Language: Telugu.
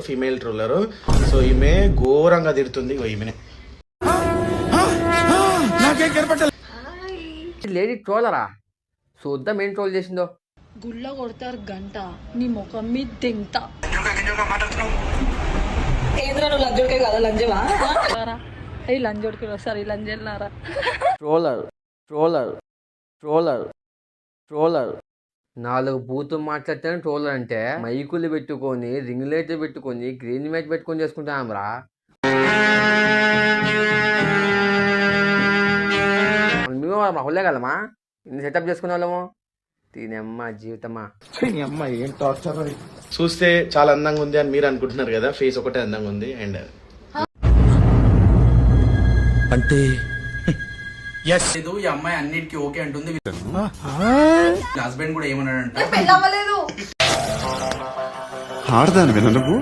Female troller. సో ఈమె ఘోరంగా తిడుతుంది. ఈమెనే లేడీ ట్రోలరా? చూద్దాం ఏం ట్రోల్ చేసిందో. గుళ్ళ కొడతారు గంట నీ ముఖం మీద తింటా. లంజోడికే కదా లంజవా అయ్యి లంజోడికి వస్తారు ఈ లంజన్నారా. ట్రోలర్ ట్రోలర్ ట్రోలర్ ట్రోలర్ 4 బూతులు మాట్లాడితేనే ట్రోలర్ అంటే మైకులు పెట్టుకొని రింగ్ లైట్లు పెట్టుకొని గ్రీన్ మ్యాట్ పెట్టుకొని చేసుకుంటాం రా. మేము హుల్లేగలమా ఇన్ని సెటప్ చేసుకునే వాళ్ళము. దీనమ్మ జీవితమా. ఏం టార్చర్. చూస్తే చాలా అందంగా ఉంది అని మీరు అనుకుంటున్నారు కదా. ఫేస్ ఒకటే అందంగా ఉంది. అండ్ అంటే లేదు ఈ అమ్మాయి అన్నిటికీ ఓకే అంటుంది. హస్బెండ్ కూడా ఏమన్నాడంట, ఆడదాని విన నువ్వు